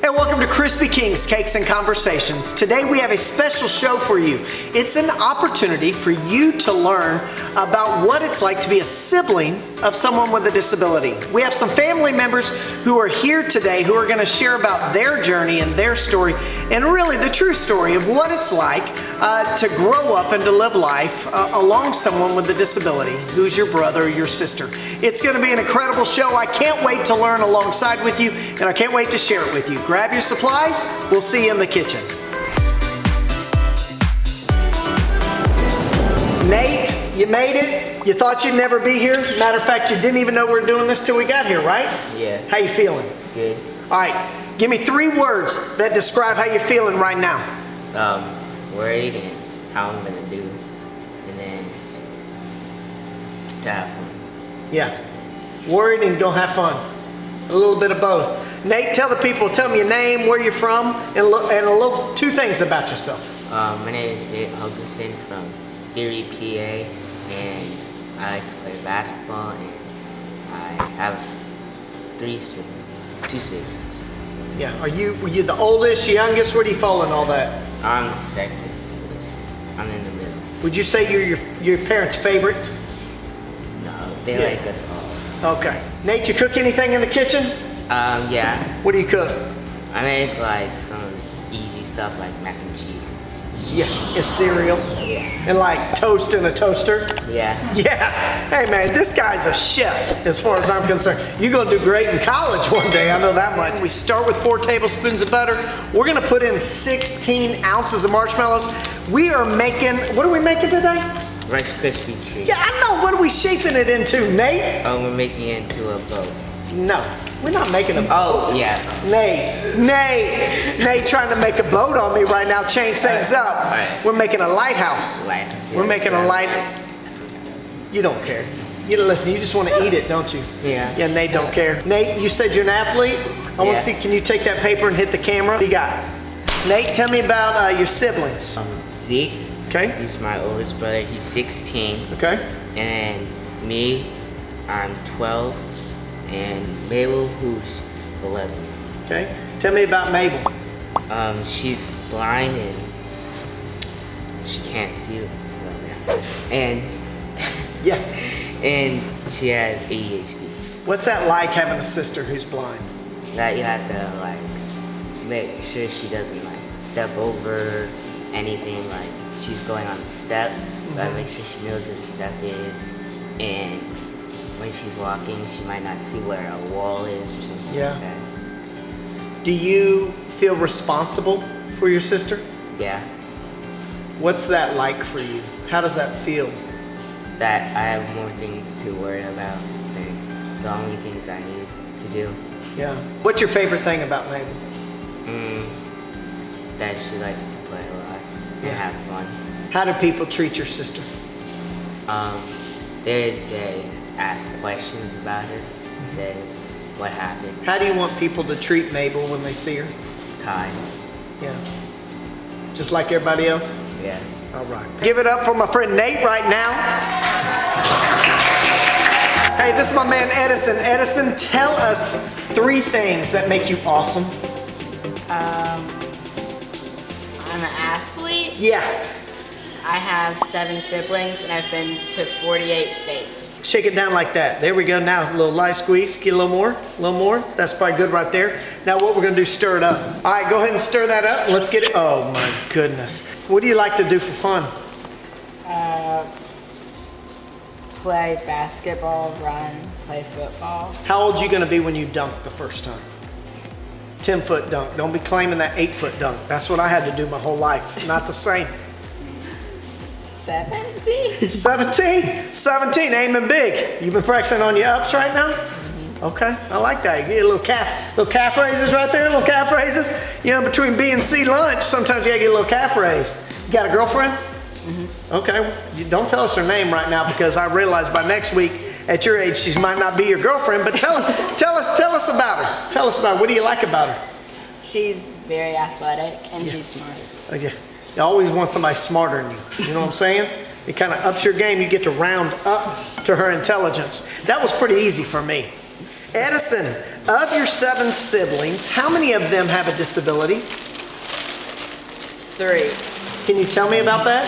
And welcome to Krispie King's Cakes and Conversations. Today we have a special show for you. It's an opportunity for you to learn about what it's like to be a sibling of someone with a disability. We have some family members who are here today who are going to share about their journey and their story, and really the true story of what it's like to grow up and to live life along someone with a disability who's your brother or your sister. It's going to be an incredible show. I can't wait to learn alongside with you, and I can't wait to share it with you. Grab your supplies. We'll see you in the kitchen. Nate, you made it. You thought you'd never be here. Matter of fact, you didn't even know we were doing this till we got here, right? Yeah. How you feeling? Good. All right. Give me 3 words that describe how you're feeling right now. Worried and how I'm gonna do, and then to have fun. Yeah. Worried and gonna have fun. A little bit of both. Nate, tell the people, tell them your name, where you're from, and 2 things about yourself. My name is Nate Huggison from Erie, PA, and I like to play basketball, and I have 2 siblings. Yeah. Were you the oldest, youngest? Where do you fall in all that? I'm the second oldest. I'm in the middle. Would you say you're your parents' favorite? No, they like us all. Okay. Nate, you cook anything in the kitchen? Yeah. What do you cook? I make like some easy stuff like mac and cheese. Yeah, it's cereal. Yeah. And like toast in a toaster. Yeah. Yeah. Hey man, this guy's a chef as far as I'm concerned. You're gonna do great in college one day, I know that much. We start with 4 tablespoons of butter. We're gonna put in 16 ounces of marshmallows. We are making, what are we making today? Rice Krispies Cake. Yeah, I know. What are we shaping it into, Nate? We're making it into a boat. No, we're not making a boat. Oh, yeah. Nate trying to make a boat on me right now, change things up. All right. We're making a lighthouse. Lighthouse, yeah, We're making a light. You don't care. You listen, you just want to eat it, don't you? Yeah. Yeah, Nate don't care. Nate, you said you're an athlete. I want to see, can you take that paper and hit the camera? What do you got? Nate, tell me about your siblings. Zeke. Okay. He's my oldest brother. He's 16. Okay. And me, I'm 12. And Mabel, who's 11. Okay. Tell me about Mabel. She's blind and she can't see well now. And yeah. And she has ADHD. What's that like having a sister who's blind? That you have to like make sure she doesn't like step over anything, like she's going on the step, but make sure she knows where the step is, and when she's walking she might not see where a wall is or something like that. Do you feel responsible for your sister? Yeah. What's that like for you? How does that feel? That I have more things to worry about than the only things I need to do. Yeah. What's your favorite thing about Mabel? That she likes to play a lot and have fun. How do people treat your sister? They say ask questions about her, say what happened. How do you want people to treat Mabel when they see her? Kind. Yeah. Just like everybody else? Yeah. All right. Give it up for my friend Nate right now. Hey, this is my man Edison. Edison, tell us 3 things that make you awesome. I'm an athlete. Yeah. I have 7 siblings and I've been to 48 states. Shake it down like that. There we go. Now a little light squeeze. Get a little more. A little more. That's probably good right there. Now what we're going to do, stir it up. All right, go ahead and stir that up. Let's get it. Oh my goodness. What do you like to do for fun? Play basketball, run, play football. How old are you going to be when you dunk the first time? 10-foot dunk. Don't be claiming that 8-foot dunk. That's what I had to do my whole life. Not the same. 17. 17, aiming big. You've been practicing on your ups right now? Okay, I like that. You get little calf raises right there, little calf raises. You know, between B and C lunch, sometimes you gotta get a little calf raise. You got a girlfriend? Okay, don't tell us her name right now because I realize by next week, at your age, she might not be your girlfriend, but tell us about her. Tell us about her. What do you like about her? She's very athletic and she's smart. Okay. You always want somebody smarter than you. You know what I'm saying? It kind of ups your game. You get to round up to her intelligence. That was pretty easy for me. Edison, Of your 7 siblings, how many of them have a disability? 3. Can you tell me about that?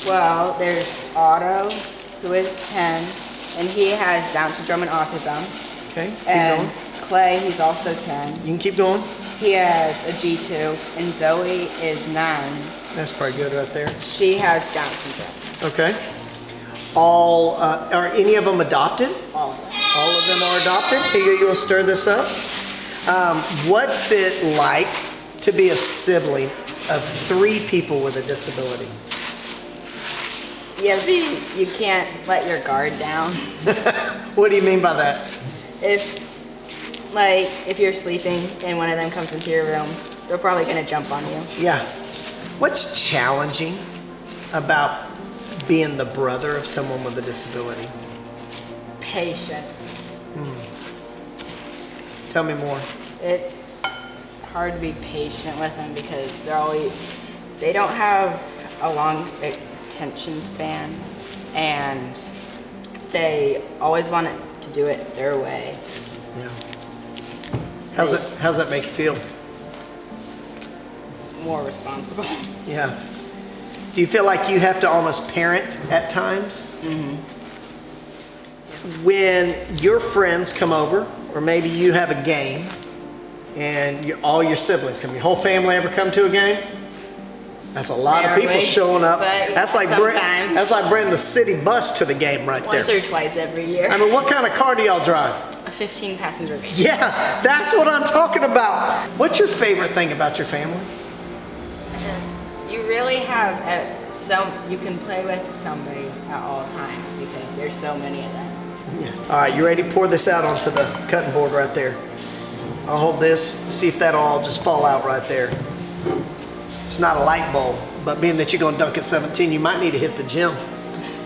Well, there's Otto, who is 10, and he has Down syndrome and autism. Okay, keep And going. Clay, he's also 10. You can keep going. He has a G2, and Zoe is 9. That's probably good right there. She has Down syndrome. Okay. Are any of them adopted? All of them. All of them are adopted. Here you will stir this up. What's it like to be a sibling of 3 people with a disability? Yeah, you can't let your guard down. What do you mean by that? If you're sleeping and one of them comes into your room, they're probably gonna jump on you. Yeah. What's challenging about being the brother of someone with a disability? Patience. Tell me more. It's hard to be patient with them because they don't have a long attention span, and they always want to do it their way. Yeah. How's that make you feel? More responsible. Yeah. Do you feel like you have to almost parent at times? Mm-hmm. When your friends come over, or maybe you have a game, and all your siblings come, your whole family ever come to a game? That's a lot of people showing up. That's like bringing the city bus to the game right there. Once or twice every year. I mean, what kind of car do y'all drive? A 15-passenger vehicle. Yeah, that's what I'm talking about. What's your favorite thing about your family? You really have you can play with somebody at all times because there's so many of them. Yeah. All right, you ready? Pour this out onto the cutting board right there. I'll hold this, see if that'll all just fall out right there. It's not a light bulb, but being that you're gonna dunk at 17, you might need to hit the gym.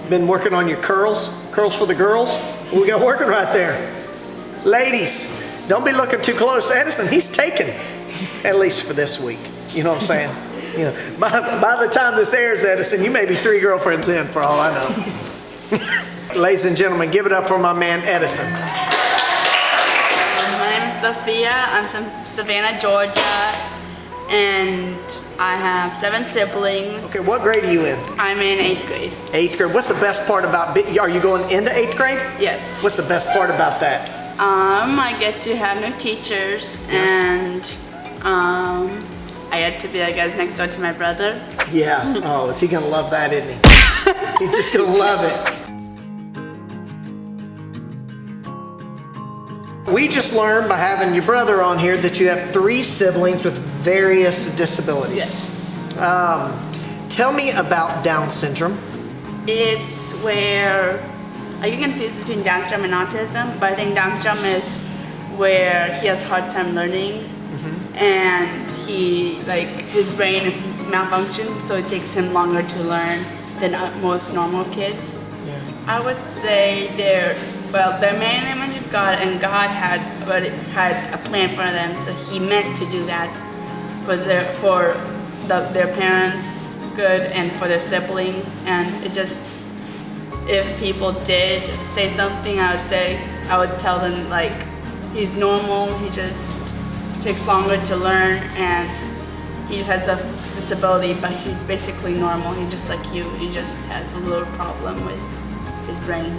Been working on your curls? Curls for the girls? We got working right there. Ladies, don't be looking too close. Edison, he's taken, at least for this week. You know what I'm saying? You know, by the time this airs, Edison, you may be 3 girlfriends in for all I know. Ladies and gentlemen, give it up for my man, Edison. My name is Sophia. I'm from Savannah, Georgia, and I have 7 siblings. Okay, what grade are you in? I'm in 8th grade. 8th grade. What's the best part about, are you going into 8th grade? Yes. What's the best part about that? I get to have new teachers, and I get to be, I guess, next door to my brother. Yeah. Oh, is he gonna love that, isn't he? He's just gonna love it. We just learned by having your brother on here that you have 3 siblings with various disabilities. Yes. Tell me about Down syndrome. It's where I get confused between Down syndrome and autism, but I think Down syndrome is where he has a hard time learning, and his brain malfunctions, so it takes him longer to learn than most normal kids. Yeah. I would say they're made in the image of God, and God had a plan for them, so He meant to do that for their parents' good and for their siblings. And it just, if people did say something, I would tell them he's normal. He just takes longer to learn, and he just has a disability, but he's basically normal. He's just like you. He just has a little problem with his brain.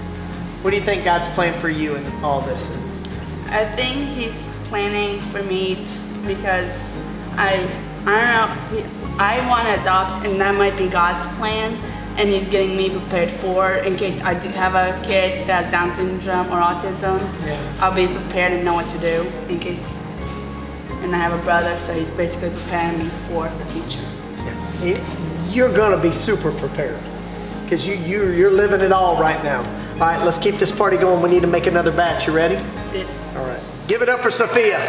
What do you think God's plan for you in all this is? I think He's planning for me because I don't know. I want to adopt, and that might be God's plan, and He's getting me prepared for in case I do have a kid that has Down syndrome or autism. Yeah. I'll be prepared and know what to do in case. And I have a brother, so he's basically preparing me for the future. Yeah. You're gonna be super prepared because you're living it all right now. All right, let's keep this party going. We need to make another batch. You ready? Yes. All right. Give it up for Sophia.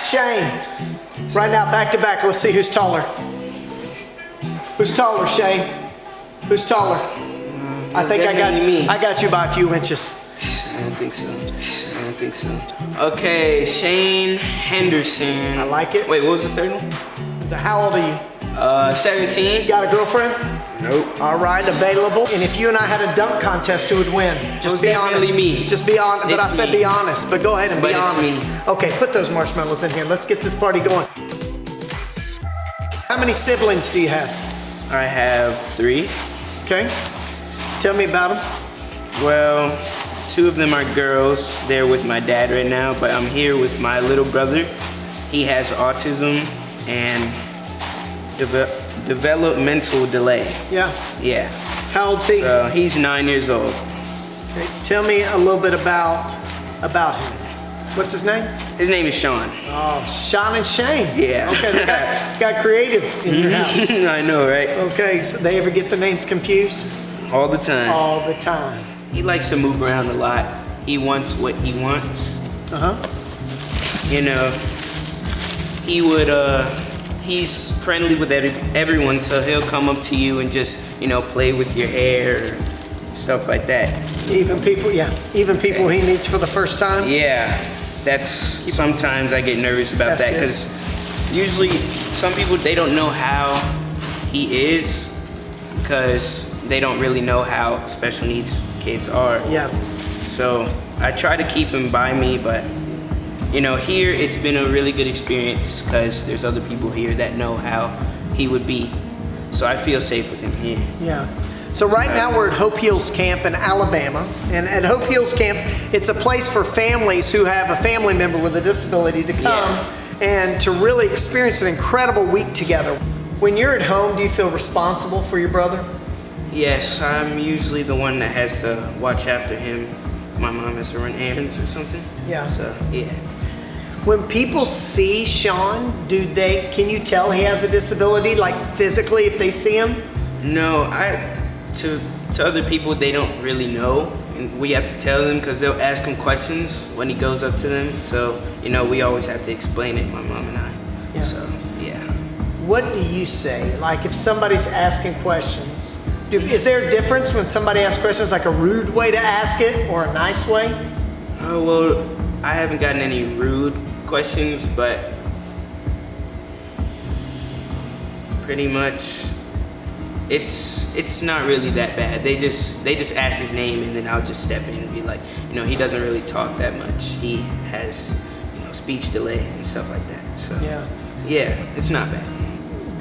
Shane. Right now, back to back. Let's see who's taller. Who's taller, Shane? Who's taller? I think I got you by a few inches. I don't think so. Okay, Shane Henderson. I like it. Wait, what was the third one? How old are you? 17. You got a girlfriend? Nope. All right, available. And if you and I had a dunk contest, who would win? Just be definitely honest. me. Just be honest. But I It's said me. be honest. But go ahead and be But it's honest. me. Okay, put those marshmallows in here. Let's get this party going. How many siblings do you have? I have 3. Okay. Tell me about them. Well, 2 of them are girls. They're with my dad right now, but I'm here with my little brother. He has autism and developmental delay. Yeah. Yeah. How old's he? He's 9 years old. Okay. Tell me a little bit about him. What's his name? His name is Sean. Oh, Sean and Shane. Yeah. Okay, they got creative in your house. I know, right? Okay, so they ever get the names confused? All the time. All the time. He likes to move around a lot. He wants what he wants. Uh-huh. You know, he's friendly with everyone, so he'll come up to you and just, play with your hair, stuff like that. Even people he meets for the first time? Yeah, sometimes I get nervous about That's that because usually some people, they don't know how he is because they don't really know how special needs kids are. Yeah. So I try to keep him by me, but here it's been a really good experience because there's other people here that know how he would be. So I feel safe with him here. Yeah. So right now we're at Hope Hills Camp in Alabama. And at Hope Hills Camp, it's a place for families who have a family member with a disability to come and to really experience an incredible week together. When you're at home, do you feel responsible for your brother? Yes, I'm usually the one that has to watch after him. My mom has to run errands or something. Yeah. So, yeah. When people see Sean, can you tell he has a disability, like physically if they see him? No, to other people, they don't really know. And we have to tell them because they'll ask him questions when he goes up to them. So, we always have to explain it, my mom and I. Yeah. So, yeah. What do you say? Like if somebody's asking questions, is there a difference when somebody asks questions, like a rude way to ask it or a nice way? Oh, well, I haven't gotten any rude questions, but pretty much it's not really that bad. They just ask his name and then I'll just step in and be like, he doesn't really talk that much. He has, speech delay and stuff like that. So yeah, it's not bad.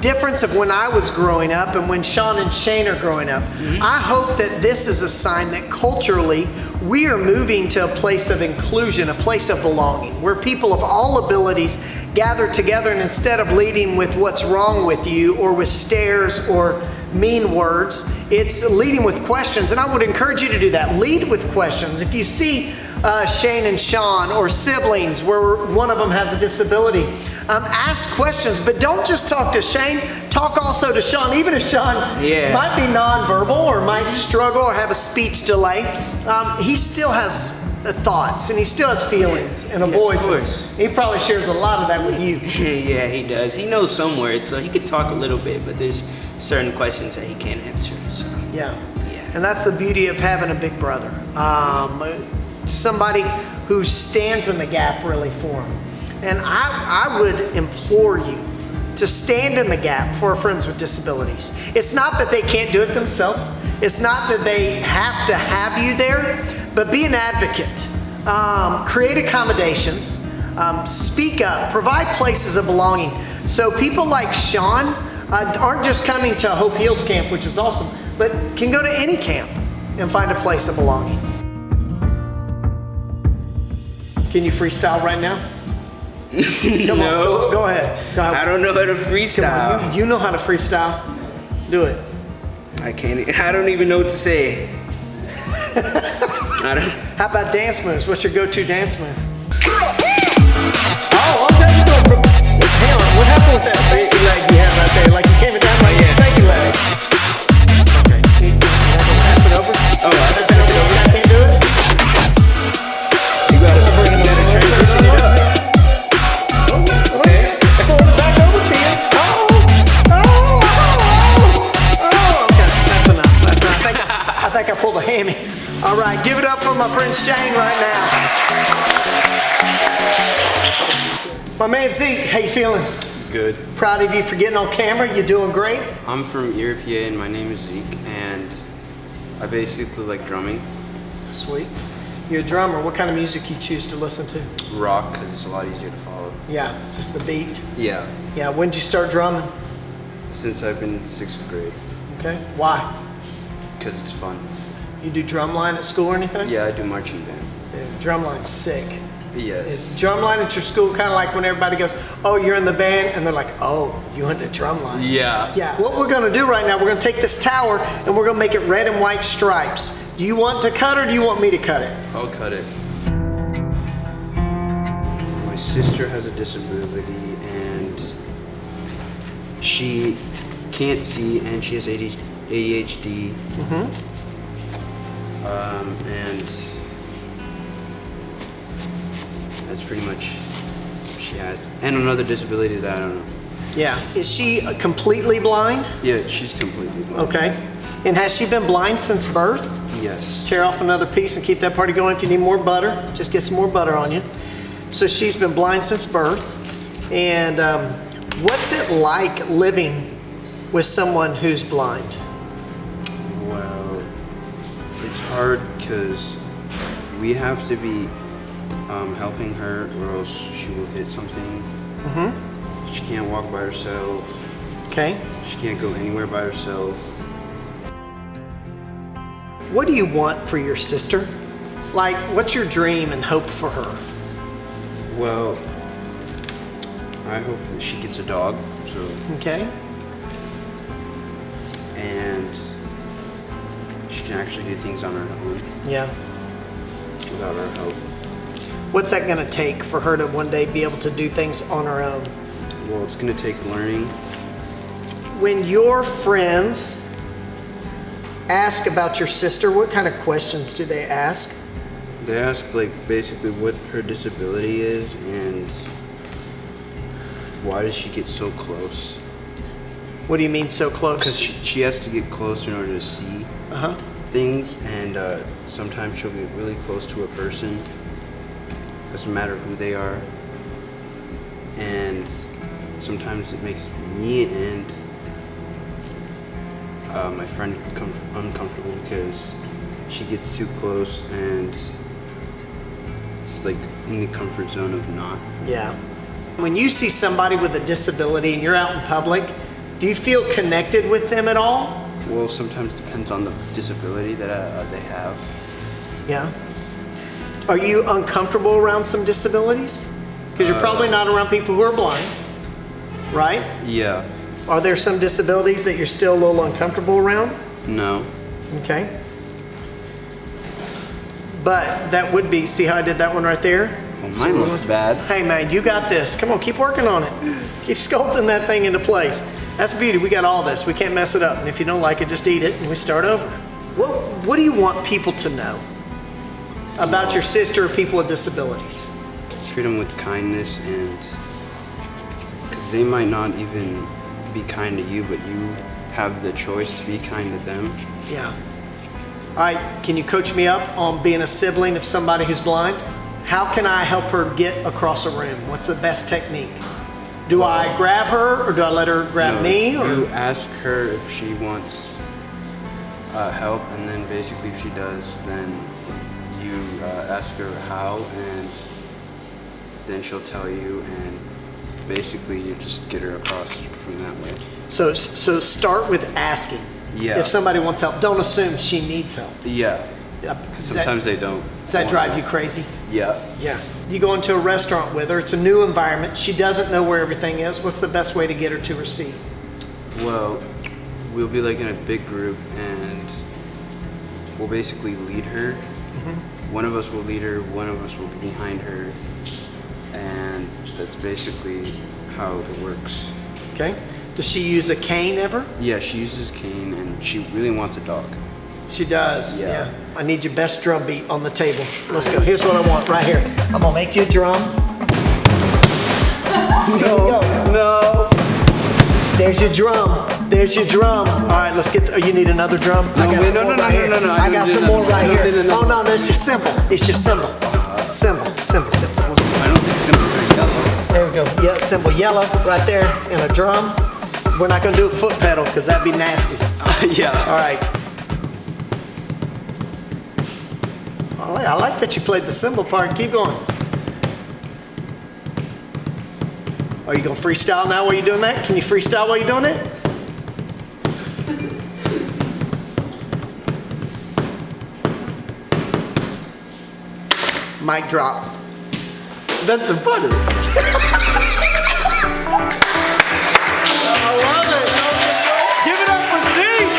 Difference of when I was growing up and when Sean and Shane are growing up. I hope that this is a sign that culturally we are moving to a place of inclusion, a place of belonging, where people of all abilities gather together, and instead of leading with what's wrong with you or with stares or mean words, it's leading with questions. And I would encourage you to do that. Lead with questions. If you see Shane and Sean or siblings where one of them has a disability, ask questions, but don't just talk to Shane, talk also to Sean. Even if Sean might be nonverbal or might struggle or have a speech delay, he still has thoughts and he still has feelings and a voice. Of course. He probably shares a lot of that with you. Yeah, he does. He knows some words, so he could talk a little bit, but there's certain questions that he can't answer. So. Yeah. And that's the beauty of having a big brother. Somebody who stands in the gap really for him. And I would implore you to stand in the gap for our friends with disabilities. It's not that they can't do it themselves. It's not that they have to have you there, but be an advocate. Create accommodations. Speak up. Provide places of belonging. So people like Sean aren't just coming to Hope Hills Camp, which is awesome, but can go to any camp and find a place of belonging. Can you freestyle right now? Come No. on, go ahead. I don't know how to freestyle. Come on, you know how to freestyle. Do it. I don't even know what to say. How about dance moves? What's your go-to dance move? Oh, okay. Hang on, what happened with that stanky leg you had right there? Like you came down like a stanky leg. Okay, you pass it over? Oh, That's it over. I can't do it? You gotta transition it up. Okay. Throwing it back over to you. Okay, that's enough. I think I pulled a hammy. All right, give it up for my friend Shane right now. My man Zeke, how you feeling? Good. Proud of you for getting on camera. You're doing great. I'm from Erie, PA, and my name is Zeke, and I basically like drumming. Sweet. You're a drummer. What kind of music you choose to listen to? Rock, because it's a lot easier to follow. Yeah, just the beat. Yeah, Yeah, when did you start drumming? since I've been in 6th grade, Okay. Why? because it's fun. You do drumline at school or anything? Yeah, I do marching band. Dude, drumline's sick. Yes. Is drumline at your school kind of like when everybody goes, oh, you're in the band? And they're like, oh, you went to drumline. Yeah. Yeah, what we're gonna do right now, we're gonna take this tower and we're gonna make it red and white stripes. Do you want to cut or do you want me to cut it? I'll cut it. My sister has a disability, and she can't see, and she has ADHD. And that's pretty much what she has. And another disability that I don't know. Yeah. Is she completely blind? Yeah, she's completely blind. Okay. And has she been blind since birth? Yes. Tear off another piece and keep that party going. If you need more butter, just get some more butter on you. So she's been blind since birth. And what's it like living with someone who's blind? Well, it's hard because we have to be helping her, or else she will hit something. She can't walk by herself. Okay. She can't go anywhere by herself. What do you want for your sister? Like, what's your dream and hope for her? Well, I hope that she gets a dog, so, Okay. and she can actually do things on her own Yeah. without our help. What's that gonna take for her to one day be able to do things on her own? Well, it's gonna take learning. When your friends ask about your sister, what kind of questions do they ask? They ask, like, basically what her disability is and why does she get so close? What do you mean so Because close? she has to get close in order to see Uh-huh. things, and sometimes she'll get really close to a person. Doesn't matter who they are. And sometimes it makes me and my friend uncomfortable because she gets too close and it's like in the comfort zone of not. Yeah. When you see somebody with a disability and you're out in public, do you feel connected with them at all? Well, sometimes it depends on the disability that they have. Yeah. Are you uncomfortable around some disabilities? Because you're probably not around people who are blind, right? Yeah. Are there some disabilities that you're still a little uncomfortable around? No. Okay. But that would be, see how I did that one right there? Well, mine looks bad. Hey man, you got this. Come on, keep working on it. Keep sculpting that thing into place. That's beauty. We got all this. We can't mess it up. And if you don't like it, just eat it and we start over. What do you want people to know about your sister or people with disabilities? Treat them with kindness, and because they might not even be kind to you, but you have the choice to be kind to them. Yeah. All right, can you coach me up on being a sibling of somebody who's blind? How can I help her get across a room? What's the best technique? Do I grab her or do I let her grab me? Or? You ask her if she wants help, and then basically if she does, then you ask her how, and then she'll tell you, and basically you just get her across from that way. So start with asking. Yeah. If somebody wants help, don't assume she needs help. Yeah. Yeah. Because sometimes they don't. Does that drive you crazy? Yeah. Yeah. You go into a restaurant with her, it's a new environment, she doesn't know where everything is. What's the best way to get her to her seat? Well, we'll be like in a big group, and we'll basically lead her. One of us will lead her, one of us will be behind her, and that's basically how it works. Okay. Does she use a cane ever? Yeah, she uses cane, and she really wants a dog. She does. Yeah. I need your best drum beat on the table. Let's go. Here's what I want right here. I'm gonna make you a drum. Here we go. No. There's your drum. There's your drum. All right, let's get. You need another drum? I got some more right here. I got some more right here. Oh no, that's just simple. It's just simple. Simple. I don't think Simba's very yellow. There we go. go. Yeah, symbol yellow right there and a drum. We're not gonna do a foot pedal because that'd be nasty. Yeah. All right. I like that you played the symbol part. Keep going. Are you gonna freestyle now while you're doing that? Can you freestyle while you're doing it? Mic drop. That's the butter. I love it. Give it up for Zeke.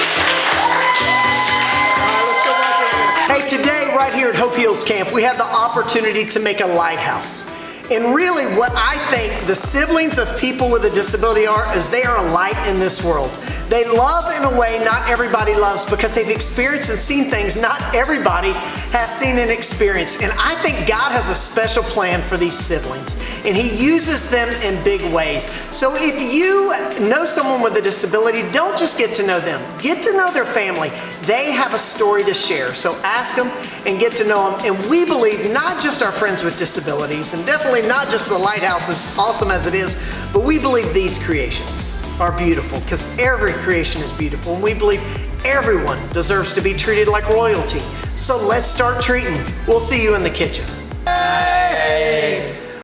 All right, let's go back over here. Hey, today right here at Hope Heals Camp, we have the opportunity to make a lighthouse. And really what I think the siblings of people with a disability are is they are a light in this world. They love in a way not everybody loves because they've experienced and seen things not everybody has seen and experienced. And I think God has a special plan for these siblings and He uses them in big ways. So if you know someone with a disability, don't just get to know them. Get to know their family. They have a story to share. So ask them and get to know them. And we believe not just our friends with disabilities and definitely not just the Lighthouse, as awesome as it is, but we believe these creations are beautiful because every creation is beautiful and we believe everyone deserves to be treated like royalty. So let's start treating. We'll see you in the kitchen. Hey!